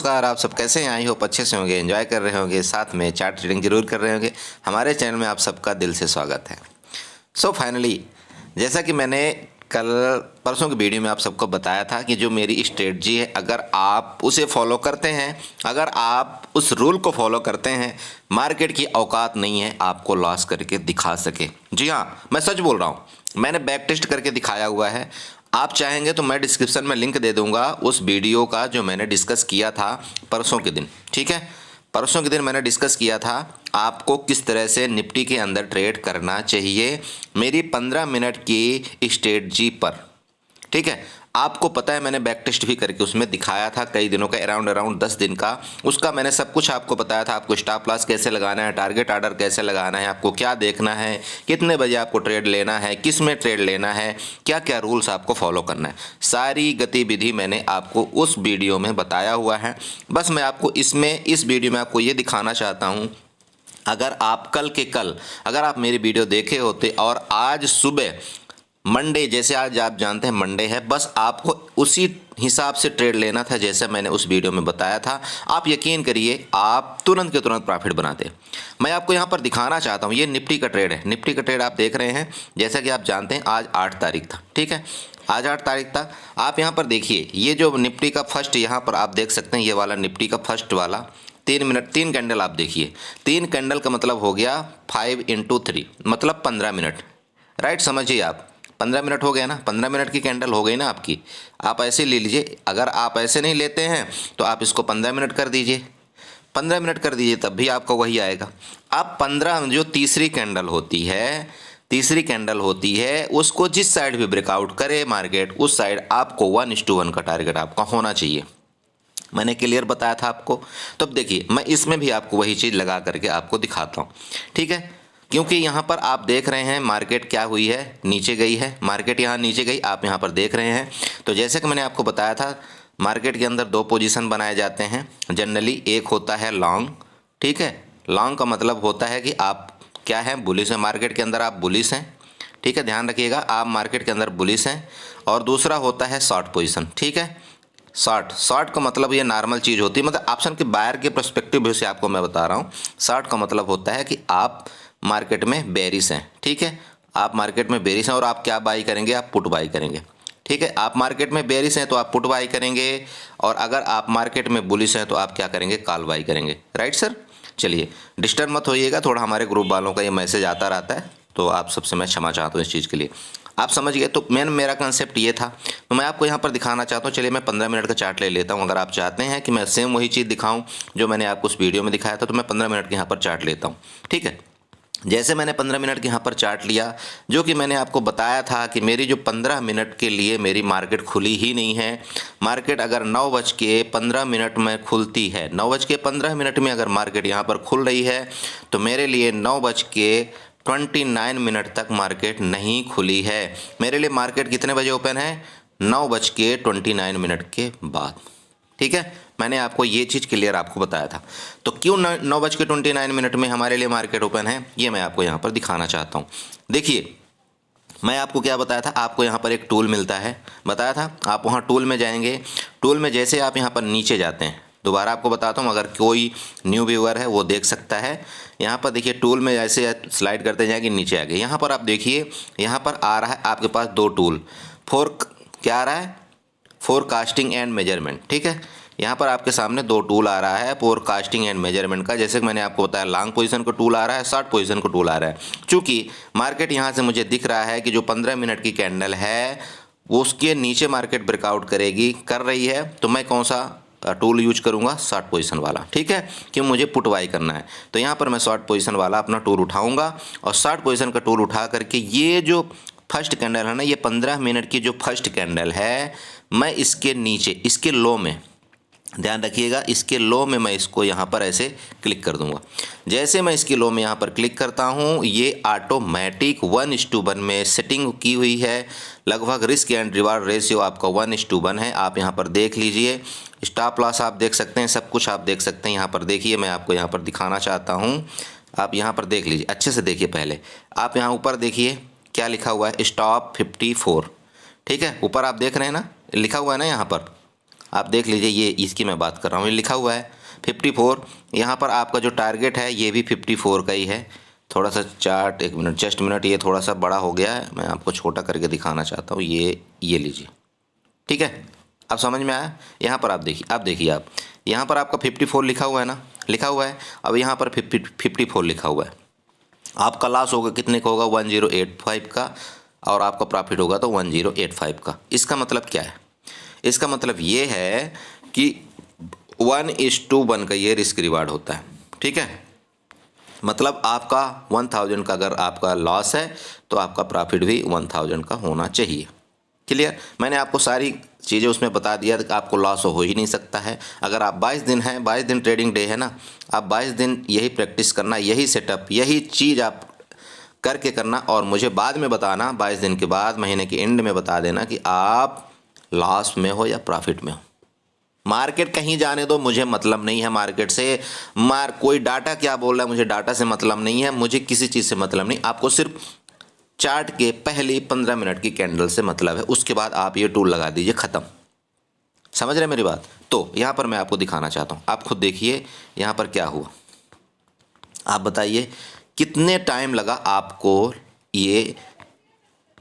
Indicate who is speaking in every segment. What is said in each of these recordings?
Speaker 1: नमस्कार। आप सब कैसे हैं? आई होप अच्छे से होंगे, एंजॉय कर रहे होंगे, साथ में चार्ट ट्रेडिंग जरूर कर रहे होंगे। हमारे चैनल में आप सबका दिल से स्वागत है। फाइनली जैसा कि मैंने कल परसों की वीडियो में आप सबको बताया था कि जो मेरी स्ट्रेटजी है, अगर आप उसे फॉलो करते हैं, अगर आप उस रूल को फॉलो करते हैं, मार्केट की औकात नहीं है आपको लॉस करके दिखा सके। जी हाँ, मैं सच बोल रहा हूँ, मैंने बैक टेस्ट करके दिखाया हुआ है। आप चाहेंगे तो मैं डिस्क्रिप्शन में लिंक दे दूंगा उस वीडियो का जो मैंने डिस्कस किया था परसों के दिन। ठीक है, परसों के दिन मैंने डिस्कस किया था आपको किस तरह से निफ्टी के अंदर ट्रेड करना चाहिए मेरी 15 मिनट की स्ट्रेटजी पर। ठीक है, आपको पता है मैंने बैक टेस्ट भी करके उसमें दिखाया था कई दिनों का, अराउंड 10 दिन का। उसका मैंने सब कुछ आपको बताया था, आपको स्टॉप लॉस कैसे लगाना है, टारगेट ऑर्डर कैसे लगाना है, आपको क्या देखना है, कितने बजे आपको ट्रेड लेना है, किस में ट्रेड लेना है, क्या क्या रूल्स आपको फॉलो करना है, सारी गतिविधि मैंने आपको उस वीडियो में बताया हुआ है। बस मैं आपको इस वीडियो में आपको ये दिखाना चाहता हूँ, अगर आप कल के कल अगर आप मेरी वीडियो देखे होते और आज सुबह मंडे, जैसे आज आप जानते हैं मंडे है, बस आपको उसी हिसाब से ट्रेड लेना था जैसे मैंने उस वीडियो में बताया था, आप यकीन करिए आप तुरंत के तुरंत प्रॉफिट बनाते। मैं आपको यहाँ पर दिखाना चाहता हूँ, ये निफ्टी का ट्रेड है। निफ्टी का ट्रेड आप देख रहे हैं, जैसा कि आप जानते हैं आज 8 तारीख था। ठीक है, आज 8 तारीख था। आप यहाँ पर देखिए, ये जो निफ्टी का फर्स्ट, यहाँ पर आप देख सकते हैं, ये वाला निफ्टी का फर्स्ट वाला 3 कैंडल आप देखिए। 3 कैंडल का मतलब हो गया 5 × 3 मतलब 15 मिनट। राइट, समझिए आप 15 मिनट हो गया ना, 15 मिनट की कैंडल हो गई ना आपकी। आप ऐसे ले लीजिए, अगर आप ऐसे नहीं लेते हैं तो आप इसको 15 मिनट कर दीजिए, 15 मिनट कर दीजिए, तब भी आपको वही आएगा। अब 15 जो तीसरी कैंडल होती है उसको जिस साइड भी ब्रेकआउट करे मार्केट, उस साइड आपको 1:1 का टारगेट आपका होना चाहिए। मैंने क्लियर बताया था आपको। तो अब देखिए, मैं इसमें भी आपको वही चीज़ लगा करके आपको दिखाता हूँ। ठीक है, क्योंकि यहाँ पर आप देख रहे हैं मार्केट क्या हुई है, नीचे गई है। मार्केट यहाँ नीचे गई, आप यहाँ पर देख रहे हैं। तो जैसे कि मैंने आपको बताया था, मार्केट के अंदर 2 पोजीशन बनाए जाते हैं जनरली। एक होता है लॉन्ग। ठीक है, लॉन्ग का मतलब होता है कि आप क्या है, बुलिश है, मार्केट के अंदर आप बुलिश हैं। ठीक है, ध्यान रखिएगा, आप मार्केट के अंदर बुलिश हैं। और दूसरा होता है शॉर्ट पोजीशन। ठीक है, शॉर्ट का मतलब ये नॉर्मल चीज़ होती है, मतलब ऑप्शन के बायर के पर्सपेक्टिव से आपको मैं बता रहा हूँ। शॉर्ट का मतलब होता है कि आप मार्केट में बेरिश हैं। ठीक है, आप मार्केट में बेरिश हैं और आप क्या बाई करेंगे, आप पुट बाई करेंगे। ठीक है, आप मार्केट में बेरिश हैं तो आप पुट बाई करेंगे, और अगर आप मार्केट में बुलिश हैं तो आप क्या करेंगे, कॉल बाई करेंगे। राइट सर, चलिए डिस्टर्ब मत होइएगा, थोड़ा हमारे ग्रुप वालों का ये मैसेज आता रहता है, तो आप सबसे मैं क्षमा चाहता हूँ इस चीज़ के लिए। आप समझ गए। तो मेरा कंसेप्ट ये था, तो मैं आपको यहाँ पर दिखाना चाहता हूँ। चलिए मैं 15 मिनट का चार्ट ले लेता हूँ। अगर आप चाहते हैं कि मैं सेम वही चीज़ दिखाऊँ जो मैंने आपको उस वीडियो में दिखाया था, तो मैं 15 मिनट के यहाँ पर चार्ट लेता हूँ। ठीक है, जैसे मैंने 15 मिनट के यहाँ पर चार्ट लिया, जो कि मैंने आपको बताया था कि मेरी जो 15 मिनट के लिए मेरी मार्केट खुली ही नहीं है। मार्केट अगर 9:15 में खुलती है, 9:15 में अगर मार्केट यहाँ पर खुल रही है, तो मेरे लिए 9:29 तक मार्केट नहीं खुली है। मेरे लिए मार्केट कितने बजे ओपन है, 9:29 के बाद। ठीक है, मैंने आपको ये चीज़ क्लियर आपको बताया था। तो क्यों 9:29 में हमारे लिए मार्केट ओपन है, ये मैं आपको यहाँ पर दिखाना चाहता हूँ। देखिए, मैं आपको क्या बताया था, आपको यहाँ पर एक टूल मिलता है, बताया था। आप वहाँ टूल में जाएंगे, टूल में जैसे आप यहाँ पर नीचे जाते हैं, दोबारा आपको बताता हूँ, अगर कोई न्यू व्यूअर है वो देख सकता है। यहाँ पर देखिए, टूल में ऐसे स्लाइड करते जाएंगे, नीचे आ गए। यहाँ पर आप देखिए, यहाँ पर आ रहा है आपके पास 2 टूल। क्या आ रहा है, फोरकास्टिंग एंड मेजरमेंट। ठीक है, यहाँ पर आपके सामने 2 टूल आ रहा है फोरकास्टिंग एंड मेजरमेंट का। जैसे कि मैंने आपको बताया, लॉन्ग पोजीशन का टूल आ रहा है, शॉर्ट पोजीशन का टूल आ रहा है। चूँकि मार्केट यहाँ से मुझे दिख रहा है कि जो 15 मिनट की कैंडल है वो उसके नीचे मार्केट ब्रेकआउट कर रही है, तो मैं कौन सा टूल यूज करूंगा, शॉर्ट पोजीशन वाला। ठीक है, कि मुझे पुट बाई करना है, तो यहाँ पर मैं शॉर्ट पोजीशन वाला अपना टूल उठाऊंगा। और शॉर्ट पोजीशन का टूल उठा करके ये जो फर्स्ट कैंडल है ना, ये 15 मिनट की जो फर्स्ट कैंडल है, मैं इसके नीचे, इसके लो में, ध्यान रखिएगा, इसके लो में मैं इसको यहाँ पर ऐसे क्लिक कर दूंगा। जैसे मैं इसकी लो में यहाँ पर क्लिक करता हूँ, ये ऑटोमेटिक 1:1 में सेटिंग की हुई है। लगभग रिस्क एंड रिवार्ड रेशियो आपका 1:1 है। आप यहाँ पर देख लीजिए, स्टॉप लॉस आप देख सकते हैं, सब कुछ आप देख सकते हैं। यहाँ पर देखिए, मैं आपको यहाँ पर दिखाना चाहता हूँ, आप यहाँ पर देख लीजिए, अच्छे से देखिए। पहले आप यहाँ ऊपर देखिए क्या लिखा हुआ है, स्टॉप 54। ठीक है, ऊपर आप देख रहे हैं ना, लिखा हुआ है ना यहाँ पर, आप देख लीजिए, ये इसकी मैं बात कर रहा हूँ, ये लिखा हुआ है 54। यहाँ पर आपका जो टारगेट है ये भी 54 का ही है। थोड़ा सा चार्ट, एक मिनट, जस्ट मिनट, ये थोड़ा सा बड़ा हो गया है, मैं आपको छोटा करके दिखाना चाहता हूँ। ये लीजिए, ठीक है, अब समझ में आया। यहाँ पर आप देखिए आप यहाँ पर आपका 54 लिखा हुआ है ना, लिखा हुआ है। अब यहाँ पर 54 लिखा हुआ है। आपका लॉस होगा कितने का होगा, 1085 का, और आपका प्रॉफिट होगा तो 1085 का। इसका मतलब क्या है, इसका मतलब ये है कि 1:1 का ये रिस्क रिवार्ड होता है, ठीक है। मतलब आपका 1000 का अगर आपका लॉस है तो आपका प्रॉफिट भी 1000 का होना चाहिए। क्लियर, मैंने आपको सारी चीज़ें उसमें बता दिया कि आपको लॉस हो ही नहीं सकता है। अगर आप 22 दिन हैं, 22 दिन ट्रेडिंग डे है ना, आप 22 दिन यही प्रैक्टिस करना, यही सेटअप, यही चीज़ आप करके करना, और मुझे बाद में बताना, 22 दिन के बाद महीने के एंड में बता देना कि आप लॉस में हो या प्रॉफिट में हो। मार्केट कहीं जाने दो, मुझे मतलब नहीं है मार्केट से। कोई डाटा क्या बोल रहा है, मुझे डाटा से मतलब नहीं है, मुझे किसी चीज़ से मतलब नहीं। आपको सिर्फ चार्ट के पहले 15 मिनट की कैंडल से मतलब है, उसके बाद आप ये टूल लगा दीजिए, ख़त्म। समझ रहे मेरी बात। तो यहाँ पर मैं आपको दिखाना चाहता हूँ, आप खुद देखिए यहाँ पर क्या हुआ। आप बताइए कितने टाइम लगा आपको ये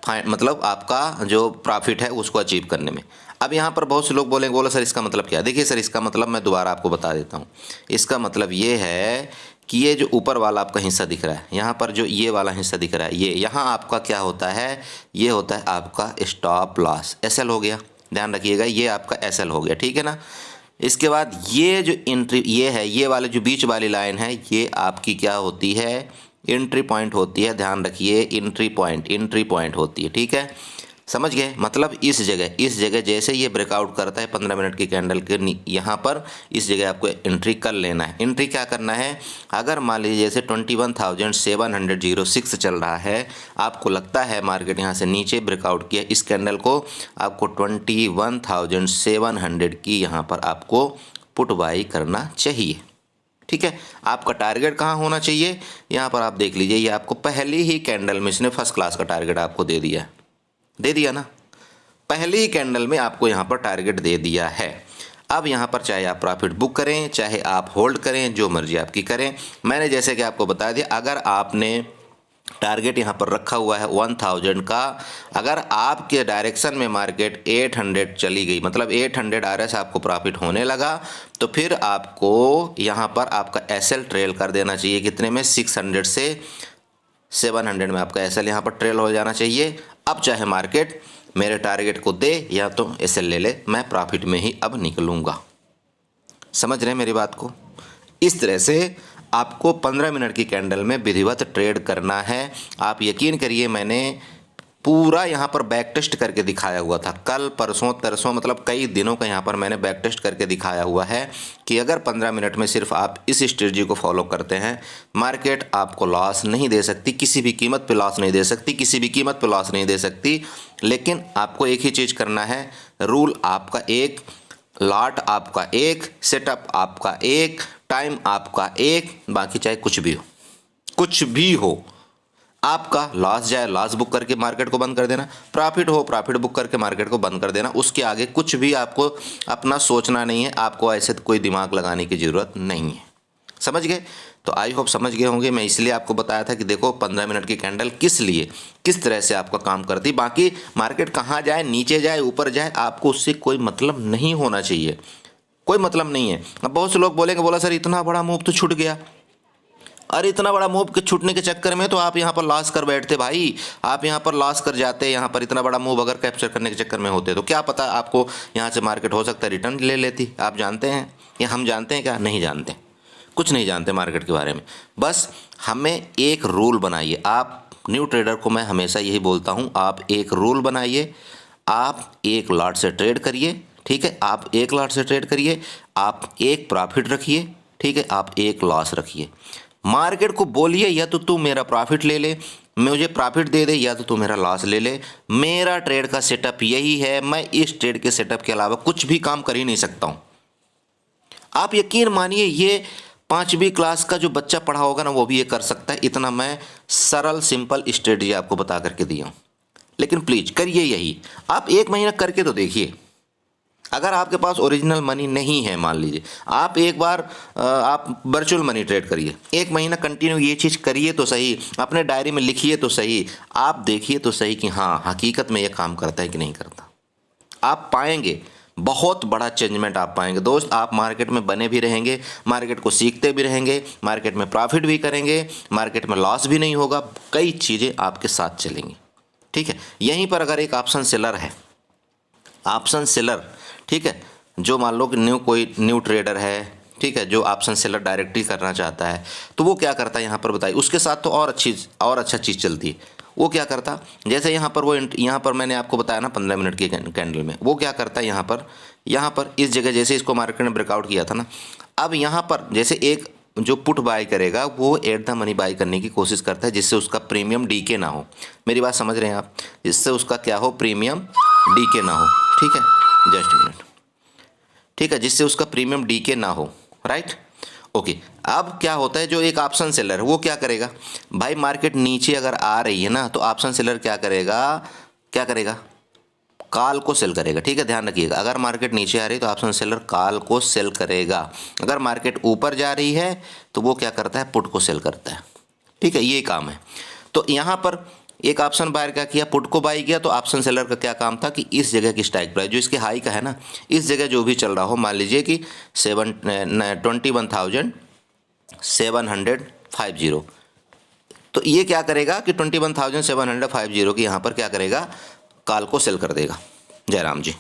Speaker 1: मतलब आपका जो प्रॉफिट है उसको अचीव करने में। अब यहाँ पर बहुत से लोग बोले सर इसका मतलब क्या है। देखिए सर, इसका मतलब मैं दोबारा आपको बता देता हूँ। इसका मतलब ये है कि ये जो ऊपर वाला आपका हिस्सा दिख रहा है, यहाँ पर जो ये वाला हिस्सा दिख रहा है, ये यहाँ आपका क्या होता है, ये होता है आपका स्टॉप लॉस, एसएल हो गया। ध्यान रखिएगा, ये आपका एसएल हो गया, ठीक है ना। इसके बाद ये जो एंट्री ये है, ये वाले जो बीच वाली लाइन है, ये आपकी क्या होती है, एंट्री पॉइंट होती है। ध्यान रखिए, एंट्री पॉइंट होती है, ठीक है, समझ गए। मतलब इस जगह जैसे ये ब्रेकआउट करता है 15 मिनट की कैंडल के यहाँ पर, इस जगह आपको एंट्री कर लेना है। एंट्री क्या करना है, अगर मान लीजिए जैसे 21,706 चल रहा है, आपको लगता है मार्केट यहाँ से नीचे ब्रेकआउट किया इस कैंडल को, आपको 21,700 की यहाँ पर आपको पुट बाई करना चाहिए, ठीक है। आपका टारगेट कहाँ होना चाहिए, यहाँ पर आप देख लीजिए, ये आपको पहली ही कैंडल में इसने फर्स्ट क्लास का टारगेट आपको दे दिया ना, पहली ही कैंडल में आपको यहाँ पर टारगेट दे दिया है। अब यहाँ पर चाहे आप प्रॉफिट बुक करें, चाहे आप होल्ड करें, जो मर्जी आपकी करें। मैंने जैसे कि आपको बता दिया, अगर आपने टारगेट यहाँ पर रखा हुआ है 1000 का, अगर आपके डायरेक्शन में मार्केट 800 चली गई, मतलब 800 आरएस आपको प्रॉफिट होने लगा, तो फिर आपको यहाँ पर आपका एसएल ट्रेल कर देना चाहिए। कितने में, 600 से 700 में आपका एसएल यहाँ पर ट्रेल हो जाना चाहिए। अब चाहे मार्केट मेरे टारगेट को दे या तो एसएल ले ले, मैं प्रॉफिट में ही अब निकलूँगा। समझ रहे हैं मेरी बात को। इस तरह से आपको 15 मिनट की कैंडल में विधिवत ट्रेड करना है। आप यकीन करिए, मैंने पूरा यहाँ पर बैक टेस्ट करके दिखाया हुआ था, कल परसों तरसों, मतलब कई दिनों का यहाँ पर मैंने बैक टेस्ट करके दिखाया हुआ है कि अगर 15 मिनट में सिर्फ आप इस स्ट्रेटजी को फॉलो करते हैं, मार्केट आपको लॉस नहीं दे सकती, किसी भी कीमत पे लॉस नहीं दे सकती, किसी भी कीमत पे लॉस नहीं दे सकती। लेकिन आपको एक ही चीज़ करना है, रूल आपका एक, लॉट आपका एक, सेटअप आपका एक, टाइम आपका एक, बाकी चाहे कुछ भी हो, आपका लॉस जाए लॉस बुक करके मार्केट को बंद कर देना, प्रॉफिट हो प्रॉफिट बुक करके मार्केट को बंद कर देना। उसके आगे कुछ भी आपको अपना सोचना नहीं है, आपको ऐसे कोई दिमाग लगाने की ज़रूरत नहीं है। समझ गए। तो आई होप समझ गए होंगे। मैं इसलिए आपको बताया था कि देखो 15 मिनट की कैंडल किस तरह से आपका काम करती। बाकी मार्केट कहाँ जाए, नीचे जाए ऊपर जाए, आपको उससे कोई मतलब नहीं होना चाहिए, कोई मतलब नहीं है। अब बहुत से लोग बोलेंगे, बोला सर इतना बड़ा मूव तो छूट गया। अरे इतना बड़ा मूव के छूटने के चक्कर में तो आप यहाँ पर लॉस कर बैठते भाई, आप यहाँ पर लॉस कर जाते। यहाँ पर इतना बड़ा मूव अगर कैप्चर करने के चक्कर में होते तो क्या पता आपको यहाँ से मार्केट हो सकता है रिटर्न ले लेती। आप जानते हैं या हम जानते हैं क्या, नहीं जानते, कुछ नहीं जानते मार्केट के बारे में। बस हमें एक रूल बनाइए। आप न्यू ट्रेडर को मैं हमेशा यही बोलता हूँ, आप एक रूल बनाइए, आप एक लॉट से ट्रेड करिए, ठीक है। आप एक लॉट से ट्रेड करिए, आप एक प्रॉफिट रखिए, ठीक है, आप एक लॉस रखिए। मार्केट को बोलिए या तो तू मेरा प्रॉफिट ले ले, मुझे प्रॉफिट दे दे, या तो तू मेरा लॉस ले ले। मेरा ट्रेड का सेटअप यही है, मैं इस ट्रेड के सेटअप के अलावा कुछ भी काम कर ही नहीं सकता हूँ। आप यकीन मानिए, ये 5वीं क्लास का जो बच्चा पढ़ा होगा ना, वो भी ये कर सकता है। इतना मैं सरल सिंपल स्ट्रेटजी आपको बता करके दिया हूँ। लेकिन प्लीज़ करिए यही, आप 1 महीना करके तो देखिए, अगर आपके पास ओरिजिनल मनी नहीं है, मान लीजिए आप एक बार आप वर्चुअल मनी ट्रेड करिए, 1 महीना कंटिन्यू ये चीज़ करिए तो सही, अपने डायरी में लिखिए तो सही, आप देखिए तो सही कि हाँ हकीकत में ये काम करता है कि नहीं करता। आप पाएंगे बहुत बड़ा चेंजमेंट आप पाएंगे दोस्त। आप मार्केट में बने भी रहेंगे, मार्केट को सीखते भी रहेंगे, मार्केट में प्रॉफिट भी करेंगे, मार्केट में लॉस भी नहीं होगा, कई चीज़ें आपके साथ चलेंगी। ठीक है, यहीं पर अगर एक ऑप्शन सेलर है, ऑप्शन सेलर, ठीक है, जो मान लो कि कोई न्यू ट्रेडर है, ठीक है, जो ऑप्शन सेलर डायरेक्टली करना चाहता है, तो वो क्या करता है यहाँ पर बताइए। उसके साथ तो और अच्छा चीज़ चलती है। वो क्या करता, जैसे यहाँ पर यहाँ पर मैंने आपको बताया ना 15 मिनट की कैंडल में, वो क्या करता है यहाँ पर इस जगह जैसे इसको मार्केट ने ब्रेकआउट किया था ना, अब यहाँ पर जैसे एक जो पुट बाय करेगा वो एट द मनी बाय करने की कोशिश करता है, जिससे उसका प्रीमियम डीके ना हो। मेरी बात समझ रहे हैं आप, जिससे उसका क्या हो, प्रीमियम डीके ना हो। ठीक है, जस्ट मिनट, ठीक है, जिससे उसका प्रीमियम डीके ना हो, राइट, ओके। अब क्या होता है, जो एक ऑप्शन सेलर है वो क्या करेगा भाई, मार्केट नीचे अगर आ रही है ना तो ऑप्शन सेलर क्या करेगा, कॉल को सेल करेगा। ठीक है, ध्यान रखिएगा, अगर मार्केट नीचे आ रही है तो ऑप्शन सेलर कॉल को सेल करेगा, अगर मार्केट ऊपर जा रही है तो वो क्या करता है, पुट को सेल करता है। ठीक है, ये काम है। तो यहाँ पर एक ऑप्शन बायर क्या किया, पुट को बाई किया, तो ऑप्शन सेलर का क्या काम था कि इस जगह की स्ट्राइक प्राइस जो इसके हाई का है ना, इस जगह जो भी चल रहा हो, मान लीजिए कि 21,750, तो ये क्या करेगा कि 21,750 की यहाँ पर क्या करेगा, कॉल को सेल कर देगा। जयराम जी,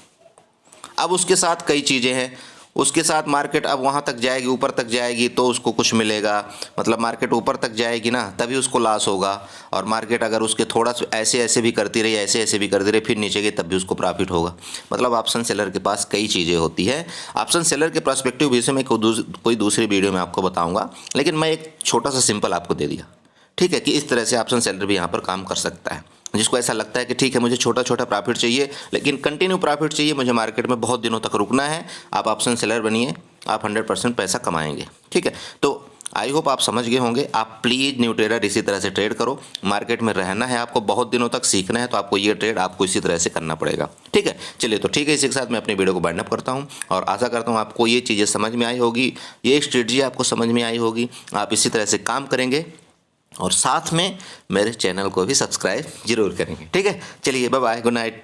Speaker 1: अब उसके साथ कई चीज़ें हैं, उसके साथ मार्केट अब वहाँ तक जाएगी, ऊपर तक जाएगी तो उसको कुछ मिलेगा, मतलब मार्केट ऊपर तक जाएगी ना तभी उसको लॉस होगा, और मार्केट अगर उसके थोड़ा सा ऐसे भी करती रही, ऐसे भी करती रही, फिर नीचे गई तब भी उसको प्रॉफिट होगा। मतलब ऑप्शन सेलर के पास कई चीज़ें होती है। ऑप्शन सेलर के पर्सपेक्टिव भी से मैं कोई दूसरी वीडियो में आपको बताऊँगा, लेकिन मैं एक छोटा सा सिंपल आपको दे दिया। ठीक है, कि इस तरह से ऑप्शन सेलर भी यहाँ पर काम कर सकता है। जिसको ऐसा लगता है कि ठीक है मुझे छोटा छोटा प्रॉफिट चाहिए लेकिन कंटिन्यू प्रॉफिट चाहिए, मुझे मार्केट में बहुत दिनों तक रुकना है, आप ऑप्शन सेलर बनिए, आप 100% पैसा कमाएंगे। ठीक है, तो आई होप आप समझ गए होंगे। आप प्लीज़ न्यू ट्रेडर इसी तरह से ट्रेड करो, मार्केट में रहना है आपको, बहुत दिनों तक सीखना है, तो आपको ये ट्रेड आपको इसी तरह से करना पड़ेगा। ठीक है, चलिए तो ठीक है, इसी के साथ मैं अपनी वीडियो को बाइंड अप करता हूँ और आशा करता हूँ आपको ये चीज़ें समझ में आई होगी, ये स्ट्रेटजी आपको समझ में आई होगी, आप इसी तरह से काम करेंगे और साथ में मेरे चैनल को भी सब्सक्राइब जरूर करेंगे। ठीक है, चलिए बाय बाय, गुड नाइट।